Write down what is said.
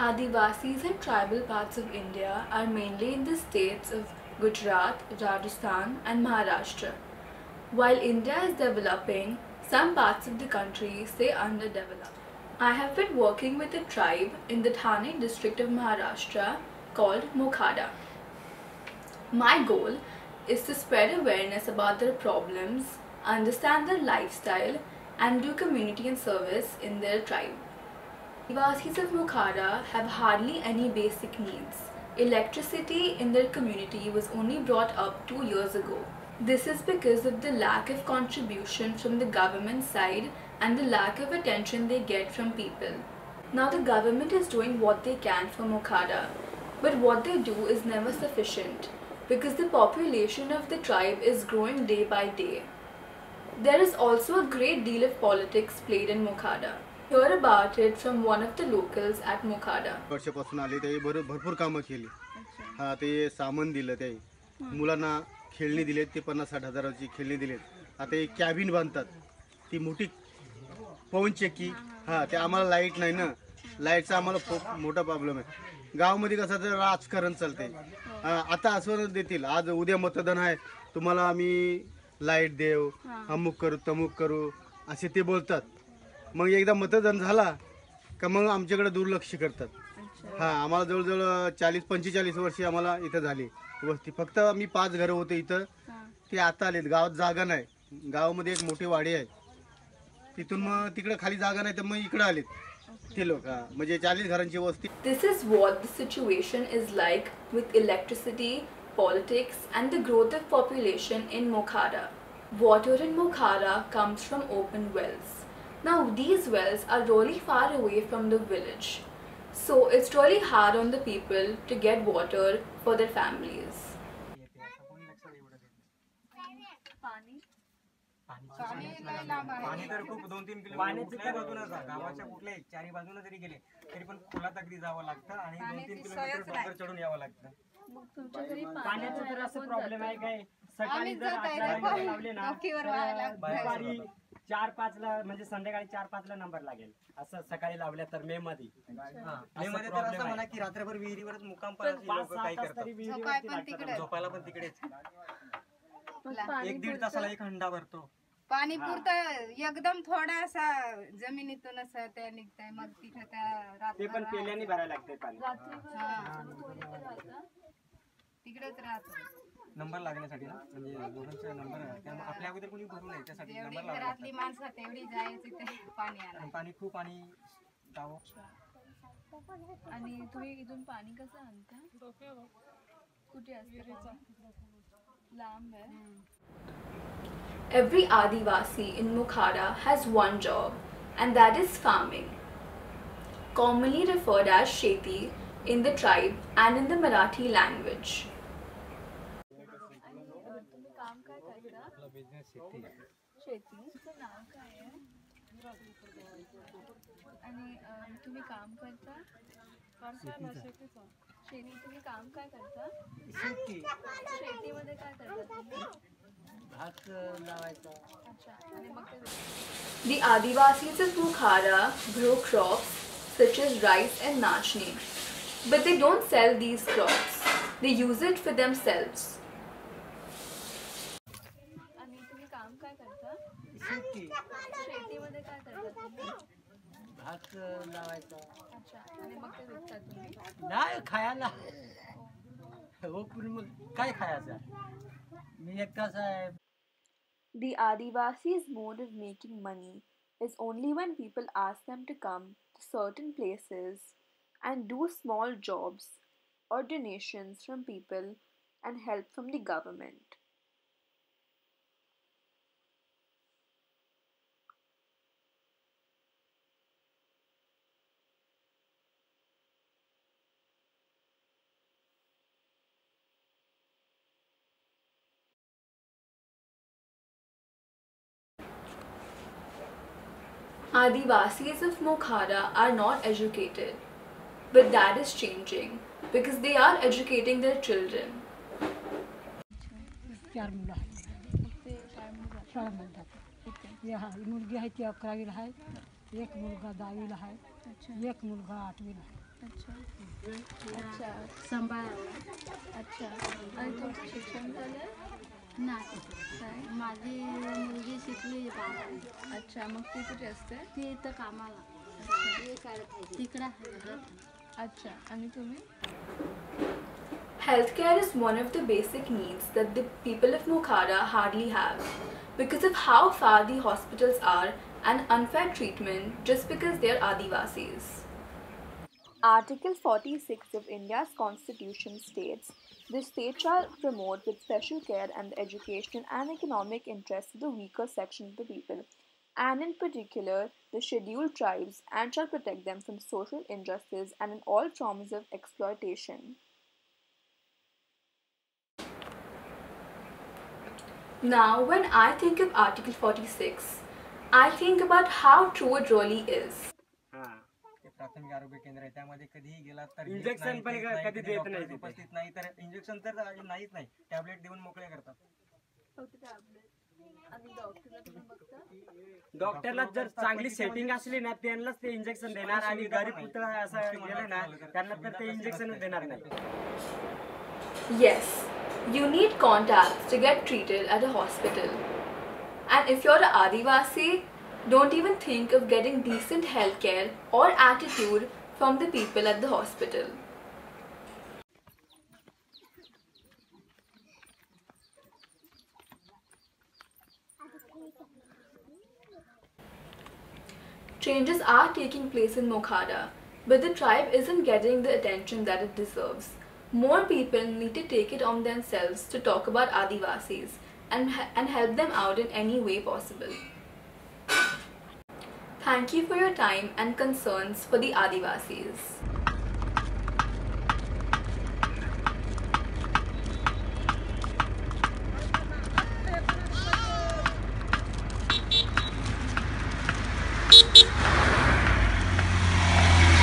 Adivasis and tribal parts of India are mainly in the states of Gujarat, Rajasthan, and Maharashtra. While India is developing, some parts of the country stay underdeveloped. I have been working with a tribe in the Thane district of Maharashtra called Mokhada. My goal is to spread awareness about their problems, understand their lifestyle, and do community and service in their tribe. Nivasis of Mokhada have hardly any basic needs. Electricity in their community was only brought up 2 years ago. This is because of the lack of contribution from the government side and the lack of attention they get from people. Now the government is doing what they can for Mokhada, but what they do is never sufficient because the population of the tribe is growing day by day. There is also a great deal of politics played in Mokhada. Hear about it from one of the locals at Mokhada. वर्षापासून आले ते भरपूर कामं केली. हा ते सामान दिलं ते मुलांना खेळणी दिलेत ते 50-60 हजाराची खेळणी दिलेत. आता एक कॅबिन बांधतात ती मोठी पवन चक्की. हा ते आम्हाला लाईट नाही ना, लाईटचा आम्हाला खूप मोठा प्रॉब्लेम आहे. गावामध्ये कसं तर राजकारण चालते. आता असं देतील आज उद्या मतदान आहे तुम्हाला आम्ही लाईट देऊ अमुक करू तमुक करू असे ते बोलतात. मग एकदा मतदान झाला का मग आमच्याकडे दुर्लक्ष करतात. हा आम्हाला जवळजवळ 40-45 वर्षे आम्हाला इथं झाली वस्ती. फक्त आम्ही 5 घरं होते इथं ते आता आलेत. गावात जागा नाही, गावामध्ये एक मोठी वाडी आहे तिथून मग तिकडे खाली जागा नाही तर मग इकडे आलेत ते लोक. म्हणजे 40 घरांची वस्ती. This is what the situation is like with electricity, politics and the growth of population in Mokhada. Water in Mokhada comes from open wells. Now these wells are really far away from the village. So it's really hard on the people to get water for their families. पाणी तर खूप 2-3 kilometre कुठल्याही बाजूने जा, गावाच्या कुठल्याही चारी बाजूने जरी गेले तरी पण खोलात अगदी जावं लागतं आणि 2-3 किलोमीटर डोंगर चढून यावं लागतं. पाण्याचा तर असं प्रॉब्लेम आहे काय सकाळी जर 8ला लावले ना दुपारी 4-5 ला म्हणजे संध्याकाळी 4-5 ला नंबर लागेल असं सकाळी लावल्या तर मे मध्ये. मे मध्ये तर असं म्हणा की रात्रभर विहिरीवरच मुक्काम लोक काही करतात. झोपायला पण तिकडेच 1-1.5 तासाला एक हंडा भरतो. पाणी पुरतं एकदम थोडासा जमिनीतून असं ते निघतंय मग तिथे त्या ते पण पेल्याने भरायला लागते पाणी. तिकडेच राहतो नंबर लागण्यासाठी ना, म्हणजे दोघांचा नंबर आपल्या अगोदर कोणी भरू नये त्यासाठी नंबर लागला. घरातली माणसं तेवढी जायची ते पाणी आणायला. पाणी खूप आणि जावं. आणि तुम्ही इथून पाणी कसं आणता? कुठे असतं? लांब आहे. Every Adivasi in Mokhada has one job, and that is farming, commonly referred as Sheti in the tribe and in the Marathi language. तुम्ही काम काय करता? आपला बिझनेस शेती. शेतीचं नाव काय आहे? आणि तुम्ही काम करता? शेती तुम्ही काम काय करता? शेतीमध्ये काय करता तुम्ही? The Adivasis of Mokhada grow crops such as rice and nachni, but they don't sell these crops. They use it for themselves. आणि तुम्ही काम काय करता? शेतीमध्ये काय करता तुम्ही? भात लावायचा. अच्छा. आणि मग ते विकता तुम्ही? नाही खायला. हो पण मग काय खायचं? मी एकटाच आहे. The Adivasis' mode of making money is only when people ask them to come to certain places and do small jobs or donations from people and help from the government. Adivasis of Mokhada are not educated, but that is changing because they are educating their children. 4 मुलं आहेत. शाळेमध्ये जातात. मुलगी आहे ती 11वीला आहे, एक मुलगा 10वीला आहे, एक मुलगा 8वीला आहे. अच्छा अच्छा सांभाळायला. अच्छा आणि तुमचं शिक्षण झालं नाही, काय माझी मुलगी शिकली 12वी. अच्छा मग ती कुठे असते ती इथं कामाला तिकडं आहे. अच्छा आणि तुम्ही Healthcare is one of the basic needs that the people of Mokhara hardly have because of how far the hospitals are and unfair treatment just because they are Adivasis. Article 46 of India's constitution states, the state shall promote with special care and the educational and economic interests of the weaker section of the people, and in particular the scheduled tribes, and shall protect them from social injustice and in all forms of exploitation. Now, when I think of Article 46, I think about how true it really is. हा. ते प्राथमिक आरोग्य केंद्र आहे त्यामध्ये कधीही गेला तर घेत Injection नाही, पण देत नाही, कधी कधी देत डॉक्टर नाही तिथे. उपस्थित नाही तर इंजेक्शन तर नाहीच नाही, टॅबलेट देऊन मोकळे करतात. डॉक्टरला जर चांगली सेटिंग असली ना त्यांनाच ते इंजेक्शन देणार आणि घरी पुतळा असं गेलं ना त्यांना तर ते इंजेक्शनच देणार नाही. Yes, you need contacts to get treated at a hospital. And if you're an Adivasi, don't even think of getting decent healthcare or attitude from the people at the hospital. Changes are taking place in Mokhara, but the tribe isn't getting the attention that it deserves. More people need to take it on themselves to talk about Adivasis and help them out in any way possible. Thank you for your time and concerns for the Adivasis.